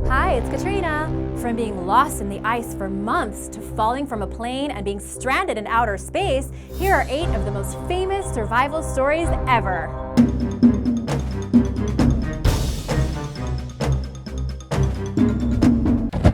Hi, it's Katrina. From being lost in the ice for months to falling from a plane and being stranded in outer space, here are 8 of the most famous survival stories ever.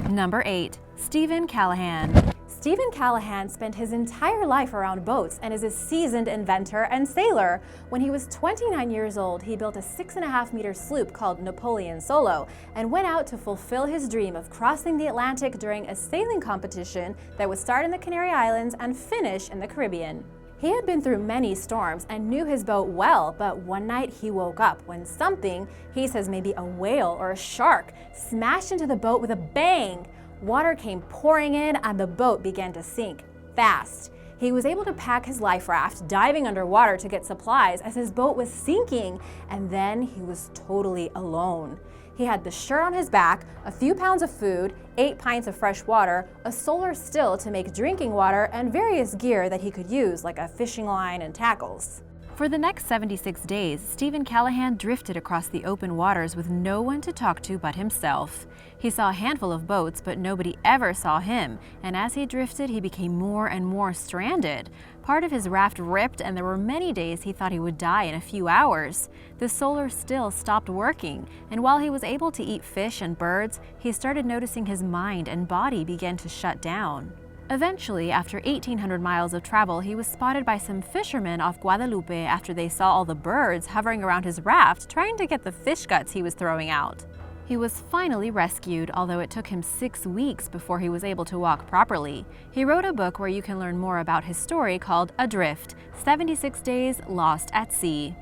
Number 8. Stephen Callahan. Stephen Callahan spent his entire life around boats and is a seasoned inventor and sailor. When he was 29 years old, he built a 6.5-meter sloop called Napoleon Solo and went out to fulfill his dream of crossing the Atlantic during a sailing competition that would start in the Canary Islands and finish in the Caribbean. He had been through many storms and knew his boat well, but one night he woke up when something, he says maybe a whale or a shark, smashed into the boat with a bang. Water came pouring in and the boat began to sink fast. He was able to pack his life raft, diving underwater to get supplies as his boat was sinking, and then he was totally alone. He had the shirt on his back, a few pounds of food, 8 pints of fresh water, a solar still to make drinking water, and various gear that he could use like a fishing line and tackles. For the next 76 days, Stephen Callahan drifted across the open waters with no one to talk to but himself. He saw a handful of boats, but nobody ever saw him, and as he drifted, he became more and more stranded. Part of his raft ripped, and there were many days he thought he would die in a few hours. The solar still stopped working, and while he was able to eat fish and birds, he started noticing his mind and body began to shut down. Eventually, after 1,800 miles of travel, he was spotted by some fishermen off Guadalupe after they saw all the birds hovering around his raft trying to get the fish guts he was throwing out. He was finally rescued, although it took him 6 weeks before he was able to walk properly. He wrote a book where you can learn more about his story called Adrift: 76 Days Lost at Sea.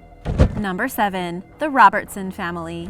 Number 7. The Robertson Family.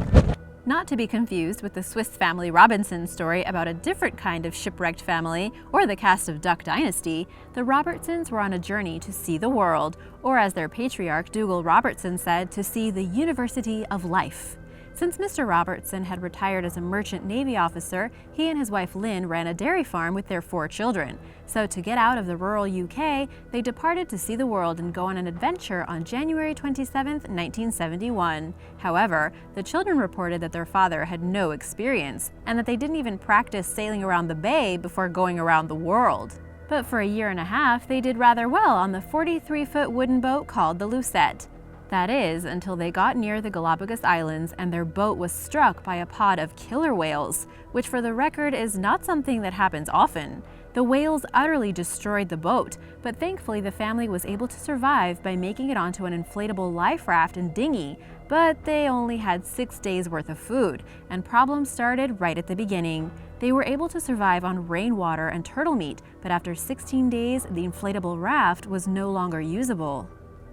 Not to be confused with the Swiss Family Robinson story about a different kind of shipwrecked family or the cast of Duck Dynasty, the Robertsons were on a journey to see the world, or as their patriarch Dougal Robertson said, to see the University of Life. Since Mr. Robertson had retired as a merchant Navy officer, he and his wife Lynn ran a dairy farm with their 4 children. So to get out of the rural UK, they departed to see the world and go on an adventure on January 27, 1971. However, the children reported that their father had no experience and that they didn't even practice sailing around the bay before going around the world. But for a year and a half, they did rather well on the 43-foot wooden boat called the Lucette. That is, until they got near the Galapagos Islands and their boat was struck by a pod of killer whales, which for the record is not something that happens often. The whales utterly destroyed the boat, but thankfully the family was able to survive by making it onto an inflatable life raft and dinghy, but they only had 6 days worth of food, and problems started right at the beginning. They were able to survive on rainwater and turtle meat, but after 16 days, the inflatable raft was no longer usable.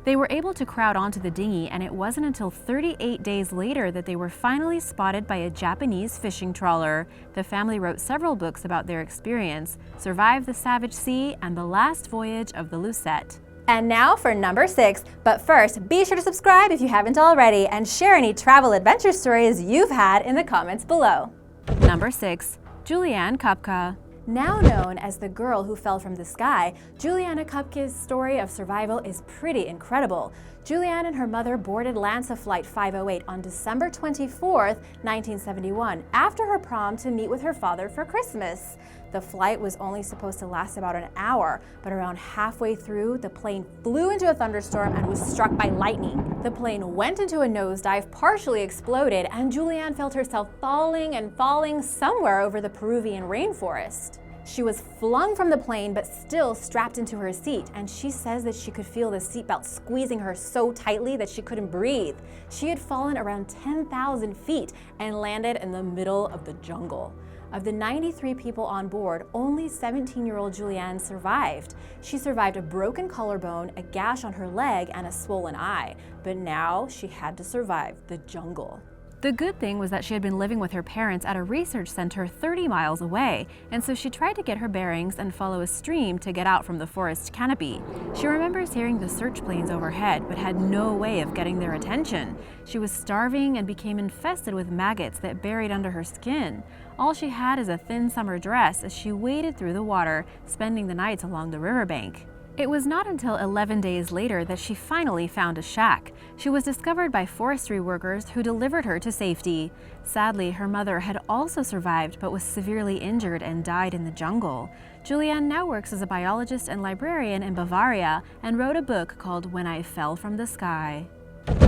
They were able to crowd onto the dinghy, and it wasn't until 38 days later that they were finally spotted by a Japanese fishing trawler. The family wrote several books about their experience, Survive the Savage Sea and The Last Voyage of the Lucette. And now for number 6, but first, be sure to subscribe if you haven't already and share any travel adventure stories you've had in the comments below. Number 6. Juliane Koepcke. Now known as the girl who fell from the sky, Juliane Koepcke's story of survival is pretty incredible. Juliane and her mother boarded LANSA Flight 508 on December 24, 1971, after her prom to meet with her father for Christmas. The flight was only supposed to last about an hour, but around halfway through, the plane flew into a thunderstorm and was struck by lightning. The plane went into a nosedive, partially exploded, and Juliane felt herself falling and falling somewhere over the Peruvian rainforest. She was flung from the plane but still strapped into her seat, and she says that she could feel the seatbelt squeezing her so tightly that she couldn't breathe. She had fallen around 10,000 feet and landed in the middle of the jungle. Of the 93 people on board, only 17-year-old Juliane survived. She survived a broken collarbone, a gash on her leg, and a swollen eye, but now she had to survive the jungle. The good thing was that she had been living with her parents at a research center 30 miles away, and so she tried to get her bearings and follow a stream to get out from the forest canopy. She remembers hearing the search planes overhead, but had no way of getting their attention. She was starving and became infested with maggots that buried under her skin. All she had is a thin summer dress as she waded through the water, spending the nights along the riverbank. It was not until 11 days later that she finally found a shack. She was discovered by forestry workers who delivered her to safety. Sadly, her mother had also survived but was severely injured and died in the jungle. Juliane now works as a biologist and librarian in Bavaria and wrote a book called When I Fell from the Sky.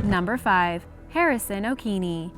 Number 5. Harrison Okene.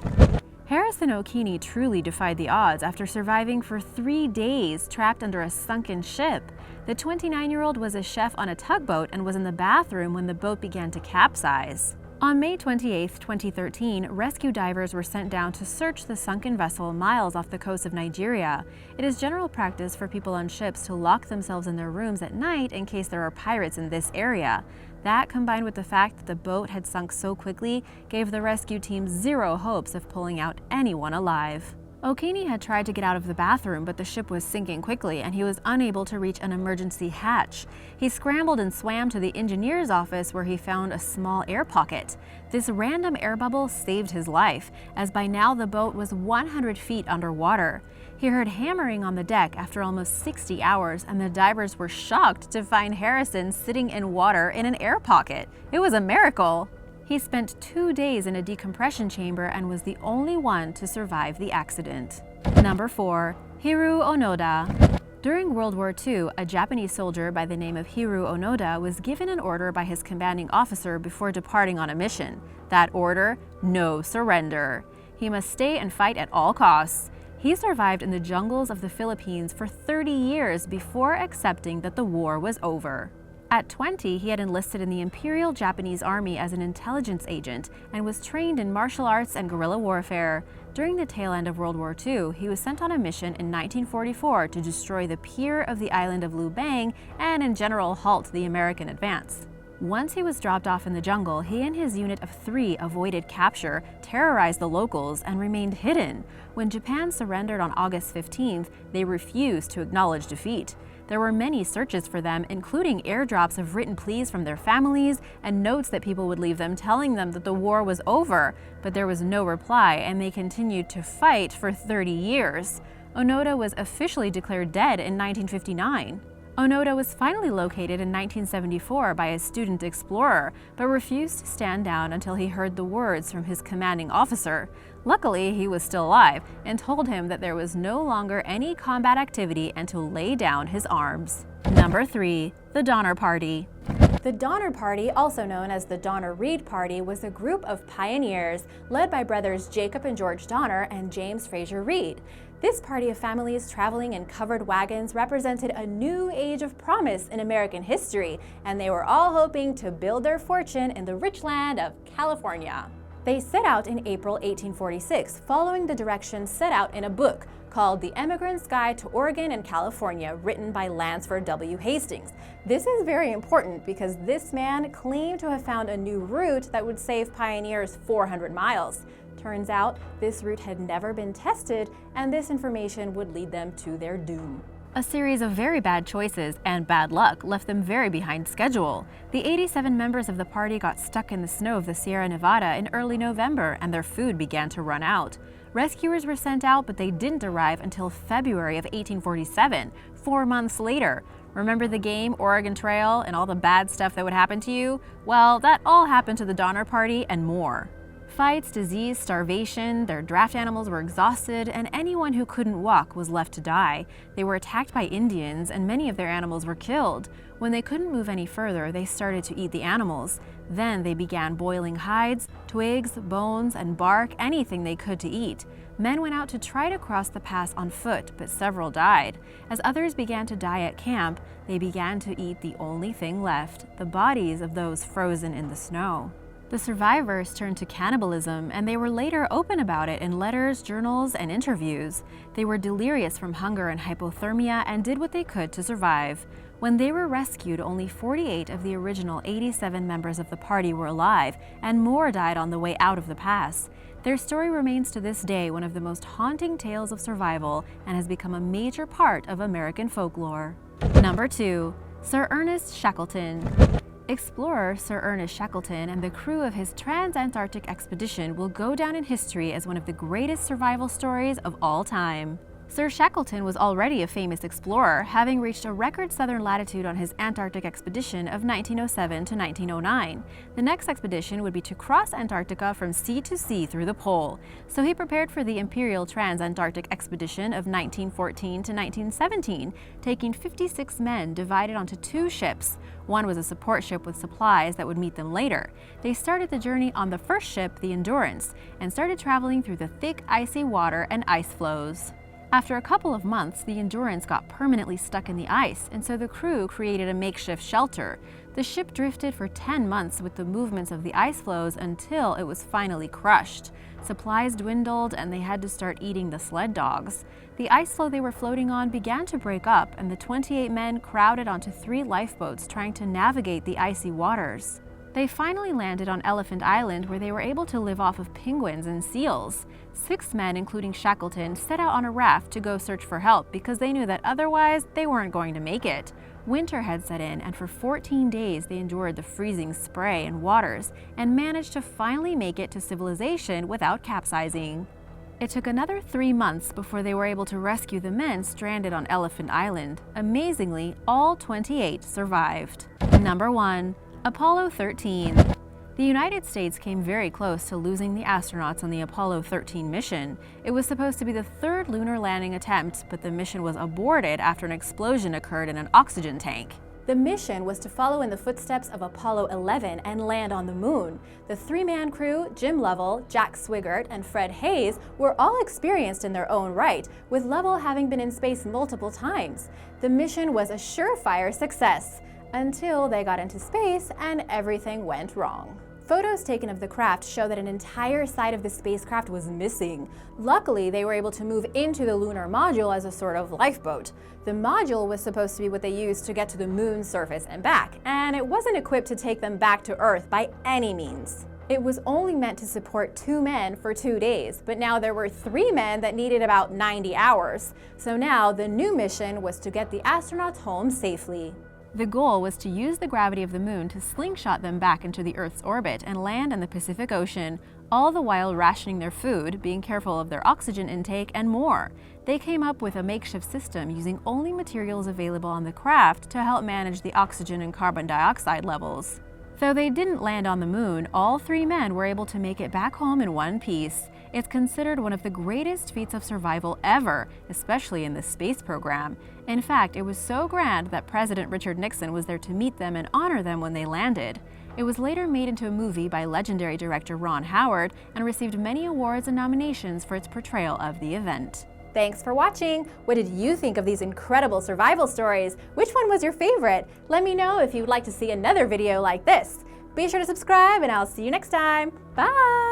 Harrison Okene truly defied the odds after surviving for 3 days trapped under a sunken ship. The 29-year-old was a chef on a tugboat and was in the bathroom when the boat began to capsize. On May 28, 2013, rescue divers were sent down to search the sunken vessel miles off the coast of Nigeria. It is general practice for people on ships to lock themselves in their rooms at night in case there are pirates in this area. That, combined with the fact that the boat had sunk so quickly, gave the rescue team zero hopes of pulling out anyone alive. Okene had tried to get out of the bathroom, but the ship was sinking quickly and he was unable to reach an emergency hatch. He scrambled and swam to the engineer's office where he found a small air pocket. This random air bubble saved his life, as by now the boat was 100 feet underwater. He heard hammering on the deck after almost 60 hours, and the divers were shocked to find Harrison sitting in water in an air pocket. It was a miracle. He spent 2 days in a decompression chamber and was the only one to survive the accident. Number 4. Hiroo Onoda. During World War II, a Japanese soldier by the name of Hiroo Onoda was given an order by his commanding officer before departing on a mission. That order? No surrender. He must stay and fight at all costs. He survived in the jungles of the Philippines for 30 years before accepting that the war was over. At 20, he had enlisted in the Imperial Japanese Army as an intelligence agent and was trained in martial arts and guerrilla warfare. During the tail end of World War II, he was sent on a mission in 1944 to destroy the pier of the island of Lubang and in general halt the American advance. Once he was dropped off in the jungle, he and his unit of 3 avoided capture, terrorized the locals, and remained hidden. When Japan surrendered on August 15th, they refused to acknowledge defeat. There were many searches for them, including airdrops of written pleas from their families and notes that people would leave them telling them that the war was over, but there was no reply and they continued to fight for 30 years. Onoda was officially declared dead in 1959. Onoda was finally located in 1974 by a student explorer, but refused to stand down until he heard the words from his commanding officer. Luckily, he was still alive and told him that there was no longer any combat activity and to lay down his arms. Number 3. The Donner Party. The Donner Party, also known as the Donner Reed Party, was a group of pioneers led by brothers Jacob and George Donner and James Fraser Reed. This party of families traveling in covered wagons represented a new age of promise in American history, and they were all hoping to build their fortune in the rich land of California. They set out in April 1846, following the directions set out in a book called The Emigrant's Guide to Oregon and California, written by Lansford W. Hastings. This is very important because this man claimed to have found a new route that would save pioneers 400 miles. Turns out, this route had never been tested, and this information would lead them to their doom. A series of very bad choices and bad luck left them very behind schedule. The 87 members of the party got stuck in the snow of the Sierra Nevada in early November, and their food began to run out. Rescuers were sent out, but they didn't arrive until February of 1847, 4 months later. Remember the game Oregon Trail and all the bad stuff that would happen to you? Well, that all happened to the Donner Party and more. Fights, disease, starvation, their draft animals were exhausted, and anyone who couldn't walk was left to die. They were attacked by Indians, and many of their animals were killed. When they couldn't move any further, they started to eat the animals. Then they began boiling hides, twigs, bones, and bark, anything they could to eat. Men went out to try to cross the pass on foot, but several died. As others began to die at camp, they began to eat the only thing left, the bodies of those frozen in the snow. The survivors turned to cannibalism, and they were later open about it in letters, journals, and interviews. They were delirious from hunger and hypothermia and did what they could to survive. When they were rescued, only 48 of the original 87 members of the party were alive, and more died on the way out of the pass. Their story remains to this day one of the most haunting tales of survival and has become a major part of American folklore. Number 2. Sir Ernest Shackleton. Explorer Sir Ernest Shackleton and the crew of his trans-Antarctic expedition will go down in history as one of the greatest survival stories of all time. Sir Shackleton was already a famous explorer, having reached a record southern latitude on his Antarctic expedition of 1907 to 1909. The next expedition would be to cross Antarctica from sea to sea through the pole, so he prepared for the Imperial Trans-Antarctic Expedition of 1914 to 1917, taking 56 men divided onto 2 ships. One was a support ship with supplies that would meet them later. They started the journey on the first ship, the Endurance, and started traveling through the thick, icy water and ice floes. After a couple of months, the Endurance got permanently stuck in the ice, and so the crew created a makeshift shelter. The ship drifted for 10 months with the movements of the ice floes until it was finally crushed. Supplies dwindled, and they had to start eating the sled dogs. The ice floe they were floating on began to break up, and the 28 men crowded onto 3 lifeboats trying to navigate the icy waters. They finally landed on Elephant Island, where they were able to live off of penguins and seals. 6 men, including Shackleton, set out on a raft to go search for help because they knew that otherwise they weren't going to make it. Winter had set in, and for 14 days they endured the freezing spray and waters and managed to finally make it to civilization without capsizing. It took another 3 months before they were able to rescue the men stranded on Elephant Island. Amazingly, all 28 survived. Number 1. Apollo 13. The United States came very close to losing the astronauts on the Apollo 13 mission. It was supposed to be the 3rd lunar landing attempt, but the mission was aborted after an explosion occurred in an oxygen tank. The mission was to follow in the footsteps of Apollo 11 and land on the moon. The 3-man crew, Jim Lovell, Jack Swigert, and Fred Hayes, were all experienced in their own right, with Lovell having been in space multiple times. The mission was a surefire success, until they got into space and everything went wrong. Photos taken of the craft show that an entire side of the spacecraft was missing. Luckily, they were able to move into the lunar module as a sort of lifeboat. The module was supposed to be what they used to get to the moon's surface and back, and it wasn't equipped to take them back to Earth by any means. It was only meant to support 2 men for 2 days, but now there were 3 men that needed about 90 hours. So now the new mission was to get the astronauts home safely. The goal was to use the gravity of the moon to slingshot them back into the Earth's orbit and land in the Pacific Ocean, all the while rationing their food, being careful of their oxygen intake, and more. They came up with a makeshift system using only materials available on the craft to help manage the oxygen and carbon dioxide levels. Though they didn't land on the moon, all 3 men were able to make it back home in one piece. It's considered one of the greatest feats of survival ever, especially in the space program. In fact, it was so grand that President Richard Nixon was there to meet them and honor them when they landed. It was later made into a movie by legendary director Ron Howard and received many awards and nominations for its portrayal of the event. Thanks for watching! What did you think of these incredible survival stories? Which one was your favorite? Let me know if you'd like to see another video like this. Be sure to subscribe and I'll see you next time. Bye!